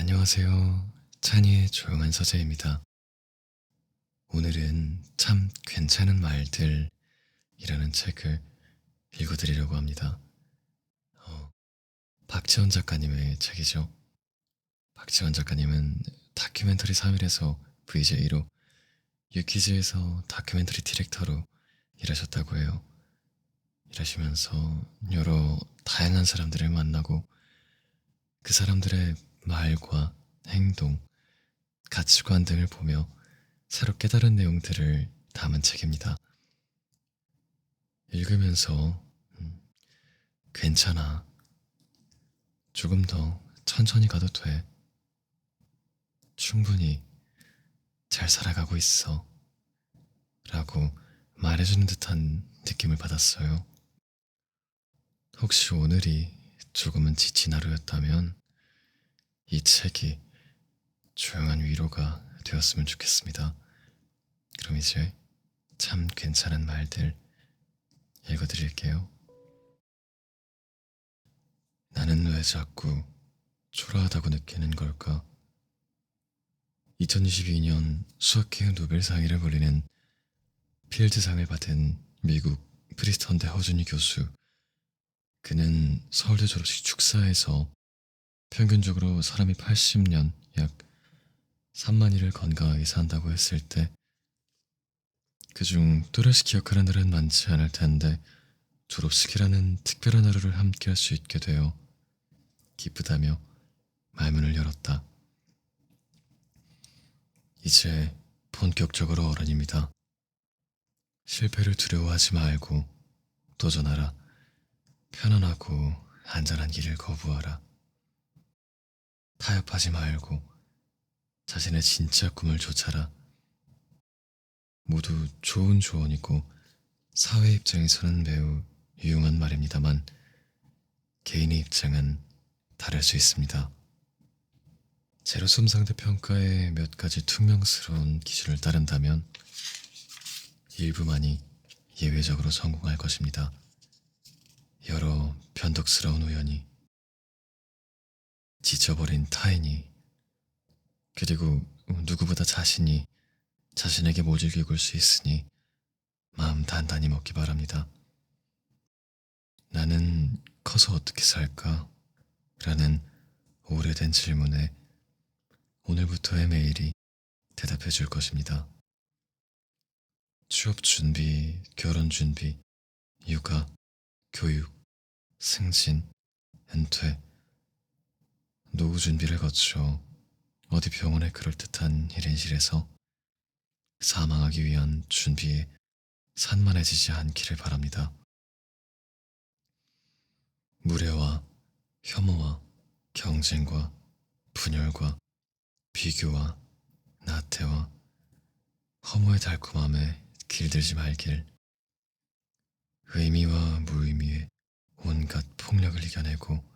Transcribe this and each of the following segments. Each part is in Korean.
안녕하세요. 찬이의 조용한 서재입니다. 오늘은 참 괜찮은 말들이라는 책을 읽어드리려고 합니다. 어, 박지원 작가님의 책이죠. 박지원 작가님은 다큐멘터리 3일에서 VJ로, 유키즈에서 다큐멘터리 디렉터로 일하셨다고 해요. 일하시면서 여러 다양한 사람들을 만나고 그 사람들의 말과 행동, 가치관 등을 보며 새로 깨달은 내용들을 담은 책입니다. 읽으면서 괜찮아. 조금 더 천천히 가도 돼. 충분히 잘 살아가고 있어. 라고 말해주는 듯한 느낌을 받았어요. 혹시 오늘이 조금은 지친 하루였다면 이 책이 조용한 위로가 되었으면 좋겠습니다. 그럼 이제 참 괜찮은 말들 읽어드릴게요. 나는 왜 자꾸 초라하다고 느끼는 걸까? 2022년 수학계의 노벨상을 걸리는 필드상을 받은 미국 프리스턴대 허준희 교수. 그는 서울대 졸업식 축사에서 평균적으로 사람이 80년, 약 3만일을 건강하게 산다고 했을 때 그중 또렷이 기억하는 날은 많지 않을 텐데 졸업식이라는 특별한 하루를 함께 할 수 있게 되어 기쁘다며 말문을 열었다. 이제 본격적으로 어른입니다. 실패를 두려워하지 말고 도전하라. 편안하고 안전한 길을 거부하라. 타협하지 말고 자신의 진짜 꿈을 쫓아라. 모두 좋은 조언이고 사회 입장에서는 매우 유용한 말입니다만 개인의 입장은 다를 수 있습니다. 제로섬 상대 평가의 몇 가지 퉁명스러운 기준을 따른다면 일부만이 예외적으로 성공할 것입니다. 여러 변덕스러운 우연이, 지쳐버린 타인이, 그리고 누구보다 자신이 자신에게 모질게 굴 수 있으니 마음 단단히 먹기 바랍니다. 나는 커서 어떻게 살까? 라는 오래된 질문에 오늘부터의 매일이 대답해 줄 것입니다. 취업 준비, 결혼 준비, 육아, 교육, 승진, 은퇴, 노후 준비를 거쳐 어디 병원의 그럴듯한 1인실에서 사망하기 위한 준비에 산만해지지 않기를 바랍니다. 무례와 혐오와 경쟁과 분열과 비교와 나태와 허무의 달콤함에 길들지 말길. 의미와 무의미의 온갖 폭력을 이겨내고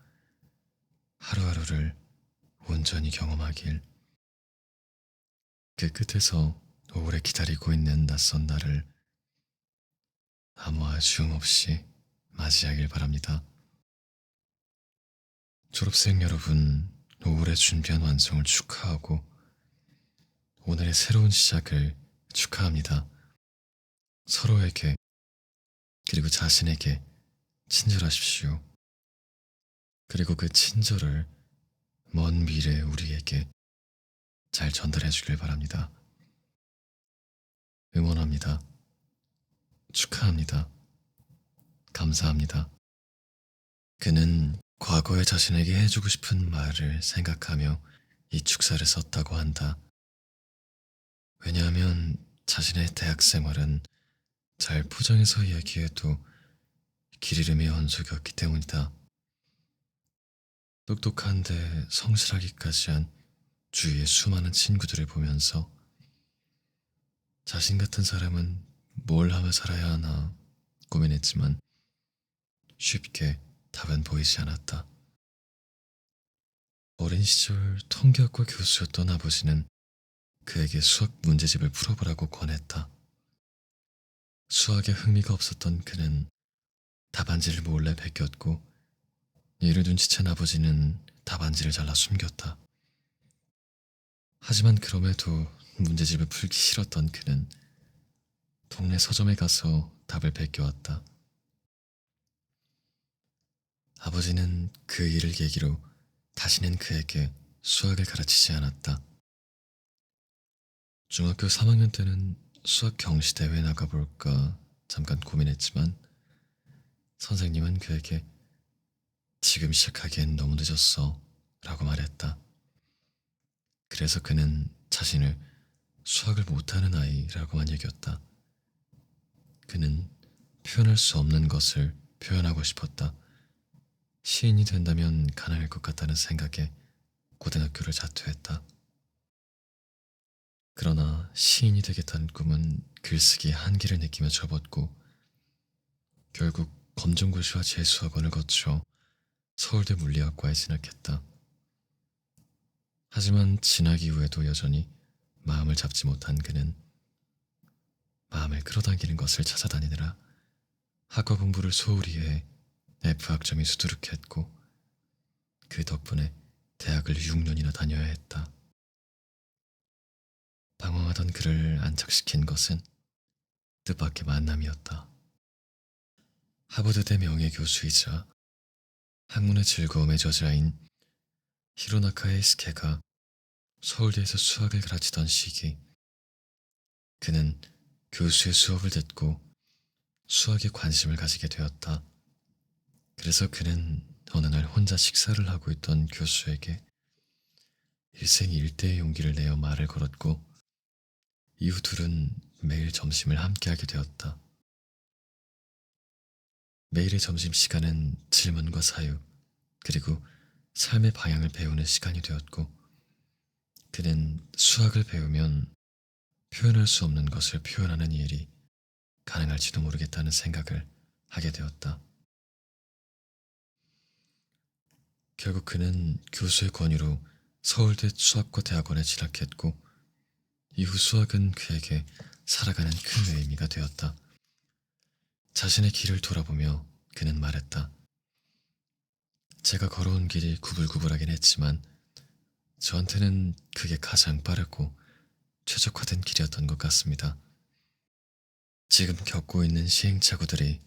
하루하루를 온전히 경험하길. 그 끝에서 오래 기다리고 있는 낯선 날을 아무 아쉬움 없이 맞이하길 바랍니다. 졸업생 여러분, 오래 준비한 완성을 축하하고 오늘의 새로운 시작을 축하합니다. 서로에게 그리고 자신에게 친절하십시오. 그리고 그 친절을 먼 미래 우리에게 잘 전달해 주길 바랍니다. 응원합니다. 축하합니다. 감사합니다. 그는 과거의 자신에게 해주고 싶은 말을 생각하며 이 축사를 썼다고 한다. 왜냐하면 자신의 대학 생활은 잘 포장해서 이야기해도 길 잃음의 연속이었기 때문이다. 똑똑한데 성실하기까지 한 주위의 수많은 친구들을 보면서 자신 같은 사람은 뭘 하며 살아야 하나 고민했지만 쉽게 답은 보이지 않았다. 어린 시절 통계학과 교수였던 아버지는 그에게 수학 문제집을 풀어보라고 권했다. 수학에 흥미가 없었던 그는 답안지를 몰래 베꼈고 이를 눈치챈 아버지는 답안지를 잘라 숨겼다. 하지만 그럼에도 문제집을 풀기 싫었던 그는 동네 서점에 가서 답을 베껴왔다. 아버지는 그 일을 계기로 다시는 그에게 수학을 가르치지 않았다. 중학교 3학년 때는 수학 경시대회에 나가볼까 잠깐 고민했지만 선생님은 그에게 지금 시작하기엔 너무 늦었어 라고 말했다. 그래서 그는 자신을 수학을 못하는 아이라고만 여겼다. 그는 표현할 수 없는 것을 표현하고 싶었다. 시인이 된다면 가능할 것 같다는 생각에 고등학교를 자퇴했다. 그러나 시인이 되겠다는 꿈은 글쓰기의 한계를 느끼며 접었고 결국 검정고시와 재수학원을 거쳐 서울대 물리학과에 진학했다. 하지만 진학 이후에도 여전히 마음을 잡지 못한 그는 마음을 끌어당기는 것을 찾아다니느라 학과 공부를 소홀히 해 F학점이 수두룩했고 그 덕분에 대학을 6년이나 다녀야 했다. 방황하던 그를 안착시킨 것은 뜻밖의 만남이었다. 하버드대 명예교수이자 학문의 즐거움의 저자인 히로나카 에이스케가 서울대에서 수학을 가르치던 시기 그는 교수의 수업을 듣고 수학에 관심을 가지게 되었다. 그래서 그는 어느 날 혼자 식사를 하고 있던 교수에게 일생일대의 용기를 내어 말을 걸었고 이후 둘은 매일 점심을 함께하게 되었다. 매일의 점심시간은 질문과 사유 그리고 삶의 방향을 배우는 시간이 되었고 그는 수학을 배우면 표현할 수 없는 것을 표현하는 일이 가능할지도 모르겠다는 생각을 하게 되었다. 결국 그는 교수의 권유로 서울대 수학과 대학원에 진학했고 이후 수학은 그에게 살아가는 큰 의미가 되었다. 자신의 길을 돌아보며 그는 말했다. 제가 걸어온 길이 구불구불하긴 했지만 저한테는 그게 가장 빠르고 최적화된 길이었던 것 같습니다. 지금 겪고 있는 시행착오들이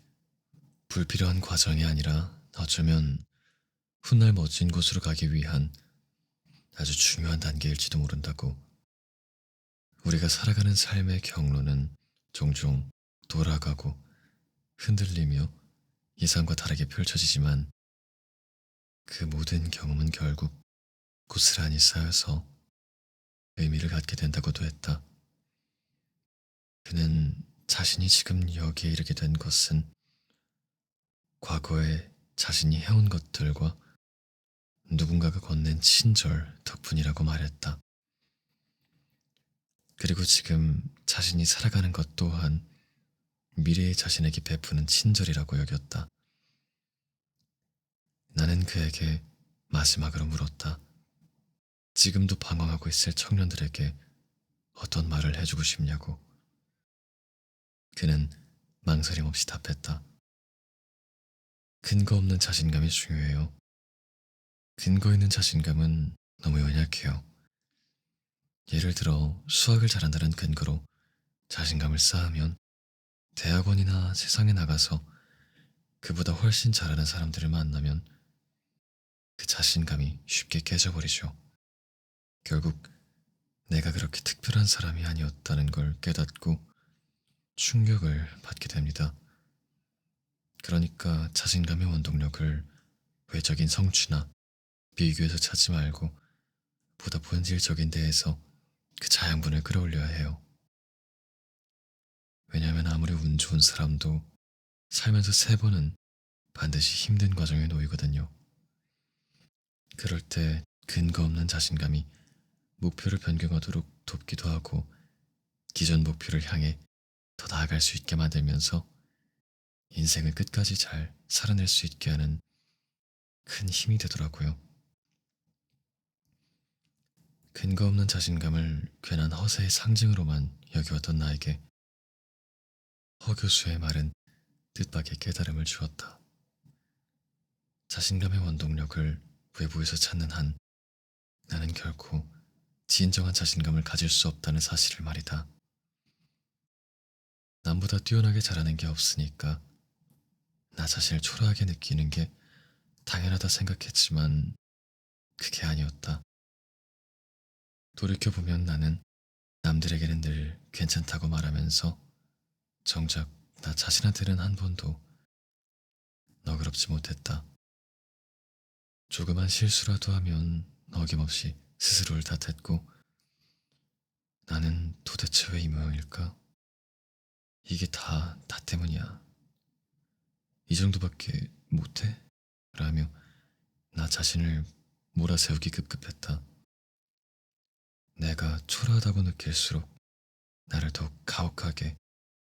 불필요한 과정이 아니라 어쩌면 훗날 멋진 곳으로 가기 위한 아주 중요한 단계일지도 모른다고. 우리가 살아가는 삶의 경로는 종종 돌아가고 흔들리며 예상과 다르게 펼쳐지지만 그 모든 경험은 결국 고스란히 쌓여서 의미를 갖게 된다고도 했다. 그는 자신이 지금 여기에 이르게 된 것은 과거에 자신이 해온 것들과 누군가가 건넨 친절 덕분이라고 말했다. 그리고 지금 자신이 살아가는 것 또한 미래의 자신에게 베푸는 친절이라고 여겼다. 나는 그에게 마지막으로 물었다. 지금도 방황하고 있을 청년들에게 어떤 말을 해주고 싶냐고. 그는 망설임 없이 답했다. 근거 없는 자신감이 중요해요. 근거 있는 자신감은 너무 연약해요. 예를 들어 수학을 잘한다는 근거로 자신감을 쌓으면 대학원이나 세상에 나가서 그보다 훨씬 잘하는 사람들을 만나면 그 자신감이 쉽게 깨져버리죠. 결국 내가 그렇게 특별한 사람이 아니었다는 걸 깨닫고 충격을 받게 됩니다. 그러니까 자신감의 원동력을 외적인 성취나 비교에서 찾지 말고 보다 본질적인 데에서 그 자양분을 끌어올려야 해요. 왜냐하면 아무리 운 좋은 사람도 살면서 3번은 반드시 힘든 과정에 놓이거든요. 그럴 때 근거 없는 자신감이 목표를 변경하도록 돕기도 하고 기존 목표를 향해 더 나아갈 수 있게 만들면서 인생을 끝까지 잘 살아낼 수 있게 하는 큰 힘이 되더라고요. 근거 없는 자신감을 괜한 허세의 상징으로만 여겨왔던 나에게 허 교수의 말은 뜻밖의 깨달음을 주었다. 자신감의 원동력을 외부에서 찾는 한 나는 결코 진정한 자신감을 가질 수 없다는 사실을 말이다. 남보다 뛰어나게 잘하는 게 없으니까 나 자신을 초라하게 느끼는 게 당연하다 생각했지만 그게 아니었다. 돌이켜보면 나는 남들에게는 늘 괜찮다고 말하면서 정작 나 자신한테는 한 번도 너그럽지 못했다. 조그만 실수라도 하면 어김없이 스스로를 탓했고 나는 도대체 왜 이 모양일까? 이게 다 나 때문이야. 이 정도밖에 못해? 라며 나 자신을 몰아세우기 급급했다. 내가 초라하다고 느낄수록 나를 더욱 가혹하게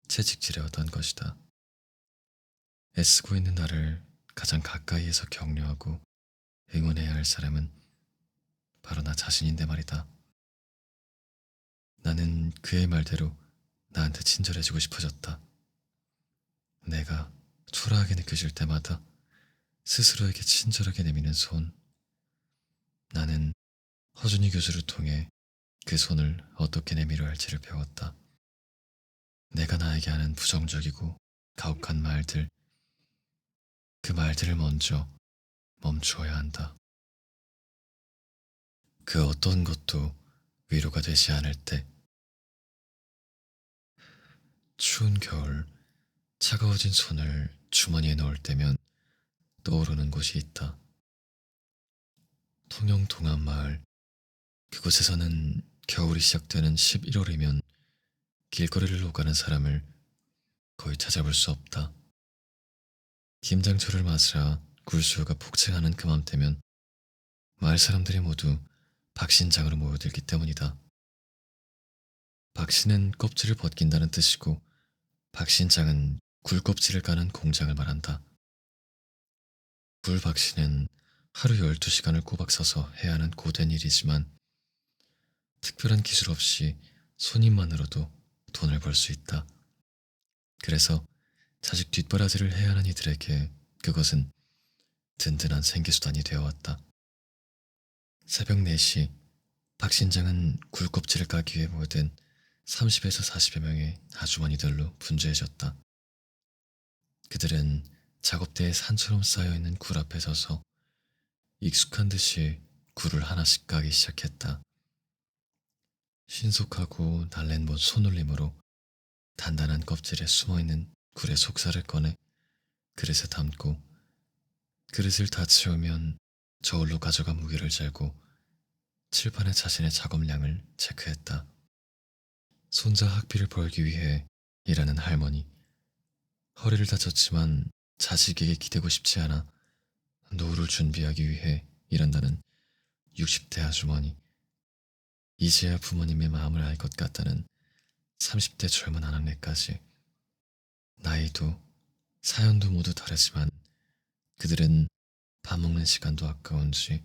채찍질해왔던 것이다. 애쓰고 있는 나를 가장 가까이에서 격려하고 응원해야 할 사람은 바로 나 자신인데 말이다. 나는 그의 말대로 나한테 친절해지고 싶어졌다. 내가 초라하게 느껴질 때마다 스스로에게 친절하게 내미는 손. 나는 허준이 교수를 통해 그 손을 어떻게 내밀어야 할지를 배웠다. 내가 나에게 하는 부정적이고 가혹한 말들, 그 말들을 먼저 멈추어야 한다. 그 어떤 것도 위로가 되지 않을 때, 추운 겨울, 차가워진 손을 주머니에 넣을 때면 떠오르는 곳이 있다. 통영 동안마을, 그곳에서는 겨울이 시작되는 11월이면 길거리를 오가는 사람을 거의 찾아볼 수 없다. 김장철을 맞으라 굴수요가 폭증하는 그맘때면 마을 사람들이 모두 박신장으로 모여들기 때문이다. 박신은 껍질을 벗긴다는 뜻이고 박신장은 굴껍질을 까는 공장을 말한다. 굴박신은 하루 12시간을 꼬박 서서 해야 하는 고된 일이지만 특별한 기술 없이 손님만으로도 돈을 벌 수 있다. 그래서 자식 뒷바라지를 해야 하는 이들에게 그것은 든든한 생계수단이 되어왔다. 새벽 4시 박신장은 굴껍질을 까기 위해 모여든 30에서 40여 명의 아주머니들로 분주해졌다. 그들은 작업대에 산처럼 쌓여있는 굴 앞에 서서 익숙한 듯이 굴을 하나씩 까기 시작했다. 신속하고 날랜못 손놀림으로 단단한 껍질에 숨어있는 굴의 속살을 꺼내 그릇에 담고 그릇을 다 채우면 저울로 가져가 무게를 재고 칠판에 자신의 작업량을 체크했다. 손자 학비를 벌기 위해 일하는 할머니, 허리를 다쳤지만 자식에게 기대고 싶지 않아 노후를 준비하기 위해 일한다는 60대 아주머니, 이제야 부모님의 마음을 알 것 같다는 30대 젊은 아낙네까지. 나이도 사연도 모두 다르지만 그들은 밥 먹는 시간도 아까운지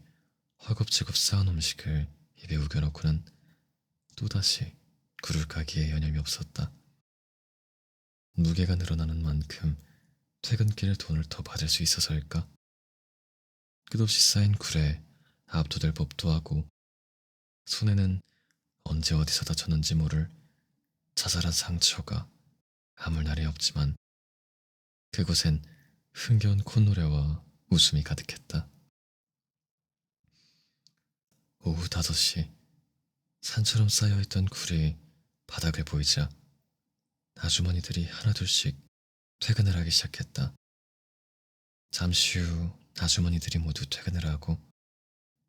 허겁지겁 쌓은 음식을 입에 우겨넣고는 또다시 굴을 까기에 여념이 없었다. 무게가 늘어나는 만큼 퇴근길에 돈을 더 받을 수 있어서일까? 끝없이 쌓인 굴에 압도될 법도 하고 손에는 언제 어디서 다쳤는지 모를 자잘한 상처가 아물 날이 없지만 그곳엔 흥겨운 콧노래와 웃음이 가득했다. 오후 5시 산처럼 쌓여있던 굴이 바닥을 보이자 아주머니들이 하나둘씩 퇴근을 하기 시작했다. 잠시 후 아주머니들이 모두 퇴근을 하고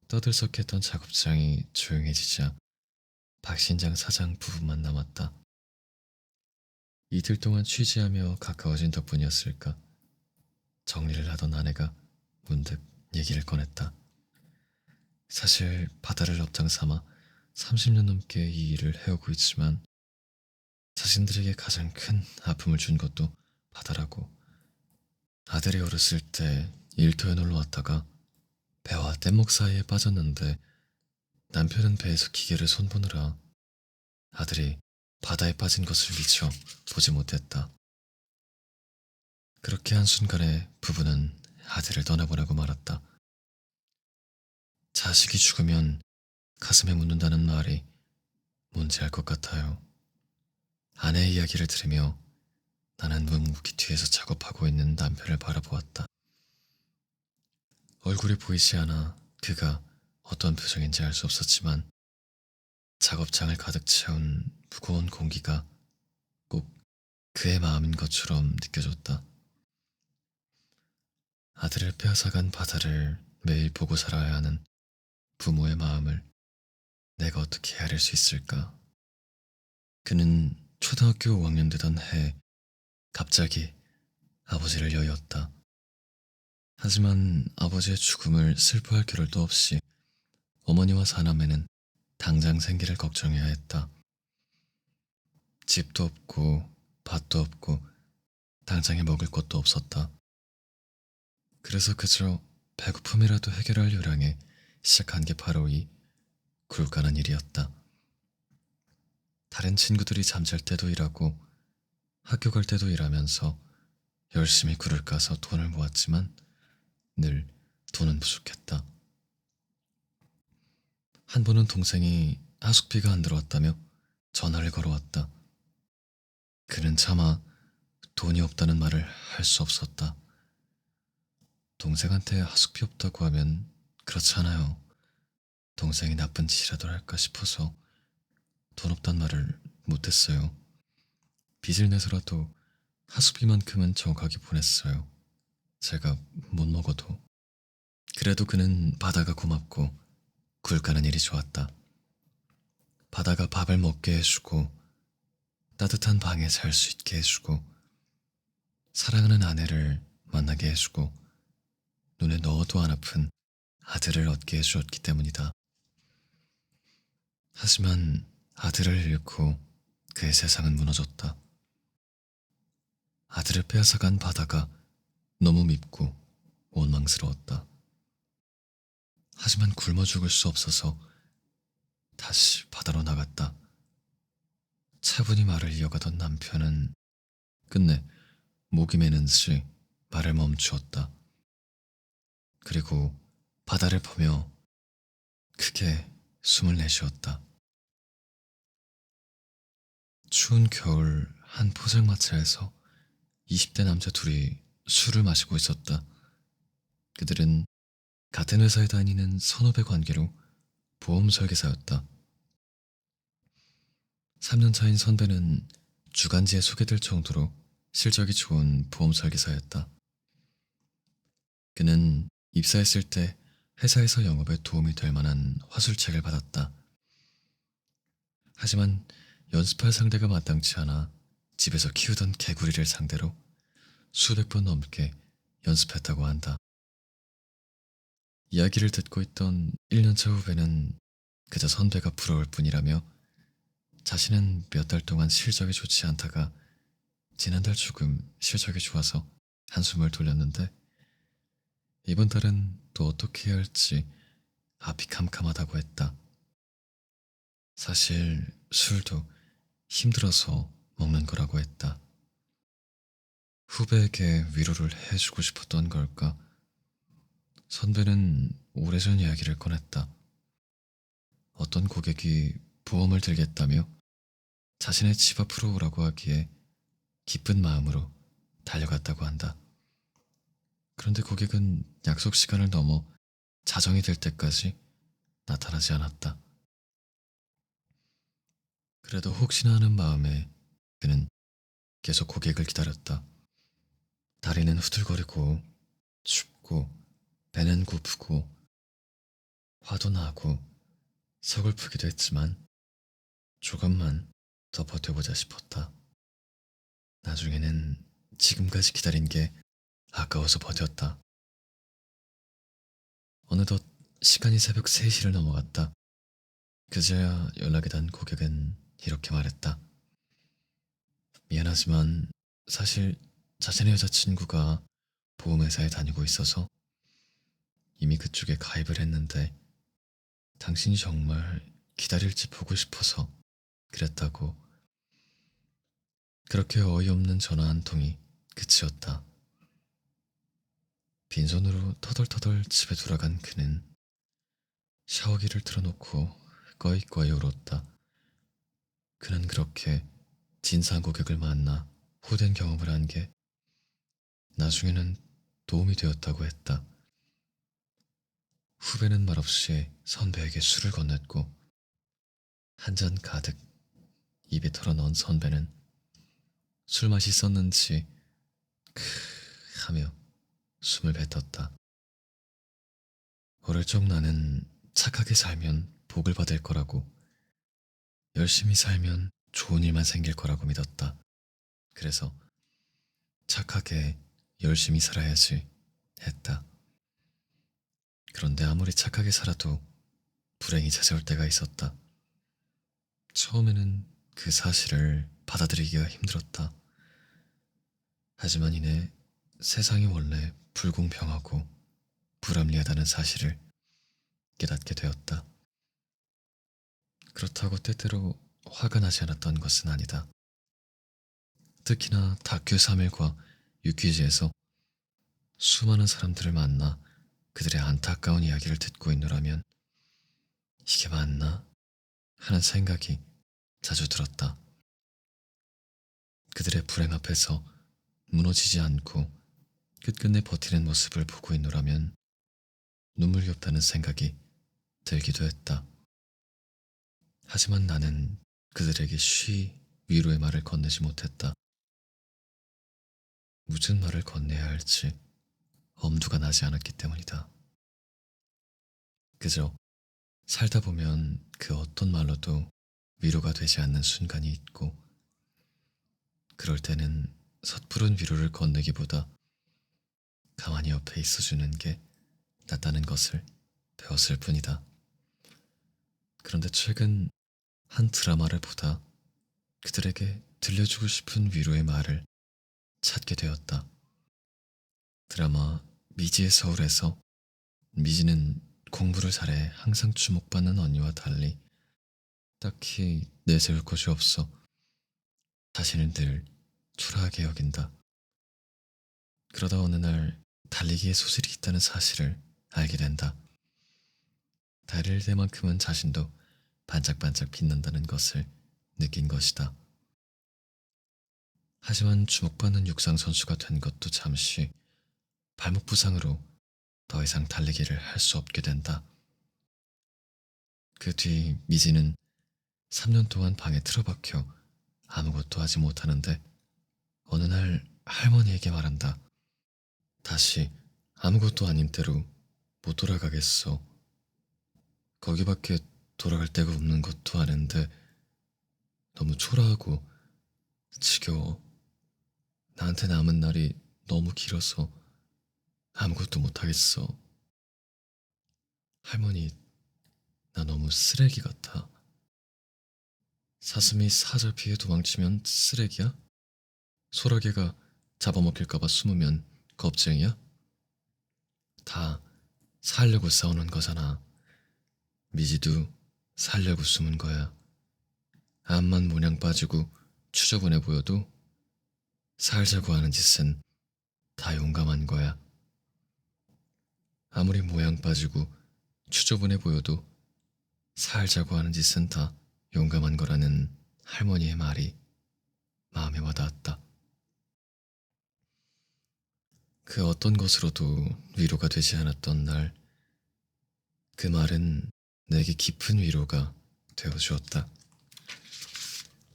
떠들썩했던 작업장이 조용해지자 박신장 사장 부부만 남았다. 이틀 동안 취재하며 가까워진 덕분이었을까. 정리를 하던 아내가 문득 얘기를 꺼냈다. 사실 바다를 업장 삼아 30년 넘게 이 일을 해오고 있지만 자신들에게 가장 큰 아픔을 준 것도 바다라고. 아들이 어렸을 때 일터에 놀러 왔다가 배와 뗏목 사이에 빠졌는데 남편은 배에서 기계를 손보느라 아들이 바다에 빠진 것을 미처 보지 못했다. 그렇게 한순간에 부부는 아들을 떠나보내고 말았다. 자식이 죽으면 가슴에 묻는다는 말이 뭔지 알 것 같아요. 아내의 이야기를 들으며 나는 묵묵히 뒤에서 작업하고 있는 남편을 바라보았다. 얼굴이 보이지 않아 그가 어떤 표정인지 알 수 없었지만 작업장을 가득 채운 무거운 공기가 꼭 그의 마음인 것처럼 느껴졌다. 아들을 빼앗아간 바다를 매일 보고 살아야 하는 부모의 마음을 내가 어떻게 헤아릴 수 있을까? 그는 초등학교 5학년 되던 해 갑자기 아버지를 여의었다. 하지만 아버지의 죽음을 슬퍼할 겨를도 없이 어머니와 사남매는 당장 생계를 걱정해야 했다. 집도 없고 밭도 없고 당장에 먹을 것도 없었다. 그래서 그저 배고픔이라도 해결할 요량에 시작한 게 바로 이 굴 까는 일이었다. 다른 친구들이 잠잘 때도 일하고 학교 갈 때도 일하면서 열심히 굴을 까서 돈을 모았지만 늘 돈은 부족했다. 한 번은 동생이 하숙비가 안 들어왔다며 전화를 걸어왔다. 그는 차마 돈이 없다는 말을 할 수 없었다. 동생한테 하숙비 없다고 하면 그렇잖아요. 동생이 나쁜 짓이라도 할까 싶어서 돈 없단 말을 못했어요. 빚을 내서라도 하숙비만큼은 정확하게 보냈어요. 제가 못 먹어도. 그래도 그는 바다가 고맙고 굴 까는 일이 좋았다. 바다가 밥을 먹게 해주고 따뜻한 방에 잘 수 있게 해주고 사랑하는 아내를 만나게 해주고 눈에 넣어도 안 아픈 아들을 얻게 해주었기 때문이다. 하지만 아들을 잃고 그의 세상은 무너졌다. 아들을 빼앗아간 바다가 너무 밉고 원망스러웠다. 하지만 굶어 죽을 수 없어서 다시 바다로 나갔다. 차분히 말을 이어가던 남편은 끝내 목이 메는 듯이 말을 멈추었다. 그리고 바다를 보며 크게 숨을 내쉬었다. 추운 겨울 한 포장마차에서 20대 남자 둘이 술을 마시고 있었다. 그들은 같은 회사에 다니는 선후배 관계로 보험 설계사였다. 3년 차인 선배는 주간지에 소개될 정도로 실적이 좋은 보험 설계사였다. 그는 입사했을 때 회사에서 영업에 도움이 될 만한 화술책을 받았다. 하지만 연습할 상대가 마땅치 않아 집에서 키우던 개구리를 상대로 수백 번 넘게 연습했다고 한다. 이야기를 듣고 있던 1년차 후배는 그저 선배가 부러울 뿐이라며 자신은 몇 달 동안 실적이 좋지 않다가 지난달 조금 실적이 좋아서 한숨을 돌렸는데 이번 달은 또 어떻게 해야 할지 앞이 캄캄하다고 했다. 사실 술도 힘들어서 먹는 거라고 했다. 후배에게 위로를 해주고 싶었던 걸까? 선배는 오래전 이야기를 꺼냈다. 어떤 고객이 보험을 들겠다며 자신의 집 앞으로 오라고 하기에 기쁜 마음으로 달려갔다고 한다. 그런데 고객은 약속 시간을 넘어 자정이 될 때까지 나타나지 않았다. 그래도 혹시나 하는 마음에 그는 계속 고객을 기다렸다. 다리는 후들거리고 춥고 배는 고프고 화도 나고 서글프기도 했지만 조금만 더 버텨보자 싶었다. 나중에는 지금까지 기다린 게 아까워서 버텼다. 어느덧 시간이 새벽 3시를 넘어갔다. 그제야 연락이 단 고객은 이렇게 말했다. 미안하지만 사실 자신의 여자친구가 보험회사에 다니고 있어서 이미 그쪽에 가입을 했는데 당신이 정말 기다릴지 보고 싶어서 그랬다고. 그렇게 어이없는 전화 한 통이 끝이었다. 빈손으로 터덜터덜 집에 돌아간 그는 샤워기를 틀어놓고 꺼이꺼이 울었다. 그는 그렇게 진상 고객을 만나 호된 경험을 한 게 나중에는 도움이 되었다고 했다. 후배는 말없이 선배에게 술을 건넸고 한 잔 가득 입에 털어넣은 선배는 술 맛이 있었는지 크 하며 숨을 뱉었다. 어릴 적 나는 착하게 살면 복을 받을 거라고, 열심히 살면 좋은 일만 생길 거라고 믿었다. 그래서 착하게 열심히 살아야지 했다. 그런데 아무리 착하게 살아도 불행이 찾아올 때가 있었다. 처음에는 그 사실을 받아들이기가 힘들었다. 하지만 이내 세상이 원래 불공평하고 불합리하다는 사실을 깨닫게 되었다. 그렇다고 때때로 화가 나지 않았던 것은 아니다. 특히나 다큐 3일과 유퀴즈에서 수많은 사람들을 만나 그들의 안타까운 이야기를 듣고 있노라면 이게 맞나? 하는 생각이 자주 들었다. 그들의 불행 앞에서 무너지지 않고 끝끝내 버티는 모습을 보고 있노라면 눈물이 없다는 생각이 들기도 했다. 하지만 나는 그들에게 쉬 위로의 말을 건네지 못했다. 무슨 말을 건네야 할지 엄두가 나지 않았기 때문이다. 그저 살다 보면 그 어떤 말로도 위로가 되지 않는 순간이 있고, 그럴 때는 섣부른 위로를 건네기보다 가만히 옆에 있어주는 게 낫다는 것을 배웠을 뿐이다. 그런데 최근 한 드라마를 보다 그들에게 들려주고 싶은 위로의 말을 찾게 되었다. 드라마 미지의 서울에서 미지는 공부를 잘해 항상 주목받는 언니와 달리 딱히 내세울 것이 없어 자신을 늘 초라하게 여긴다. 그러다 어느 날 달리기에 소질이 있다는 사실을 알게 된다. 달릴 때만큼은 자신도 반짝반짝 빛난다는 것을 느낀 것이다. 하지만 주목받는 육상 선수가 된 것도 잠시, 발목 부상으로 더 이상 달리기를 할 수 없게 된다. 그 뒤 미지는 3년 동안 방에 틀어박혀 아무것도 하지 못하는데 어느 날 할머니에게 말한다. 다시 아무것도 아닌 때로 못 돌아가겠어. 거기밖에 돌아갈 데가 없는 것도 아는데 너무 초라하고 지겨워. 나한테 남은 날이 너무 길어서 아무것도 못하겠어. 할머니, 나 너무 쓰레기 같아. 사슴이 사자 피해 도망치면 쓰레기야? 소라게가 잡아먹힐까봐 숨으면 겁쟁이야? 다 살려고 싸우는 거잖아. 미지도 살려고 숨은 거야. 암만 모냥 빠지고 추저분해 보여도 살자고 하는 짓은 다 용감한 거야. 아무리 모양 빠지고 추저분해 보여도 살자고 하는 짓은 다 용감한 거라는 할머니의 말이 마음에 와닿았다. 그 어떤 것으로도 위로가 되지 않았던 날, 그 말은 내게 깊은 위로가 되어주었다.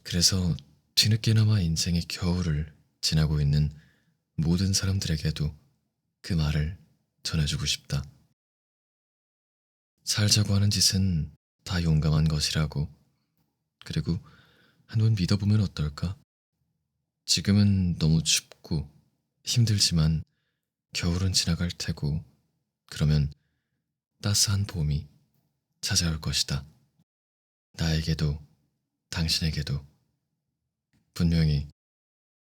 그래서 뒤늦게나마 인생의 겨울을 지나고 있는 모든 사람들에게도 그 말을 전해주고 싶다. 살자고 하는 짓은 다 용감한 것이라고. 그리고 한번 믿어보면 어떨까? 지금은 너무 춥고 힘들지만 겨울은 지나갈 테고, 그러면 따스한 봄이 찾아올 것이다. 나에게도 당신에게도 분명히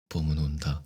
봄은 온다.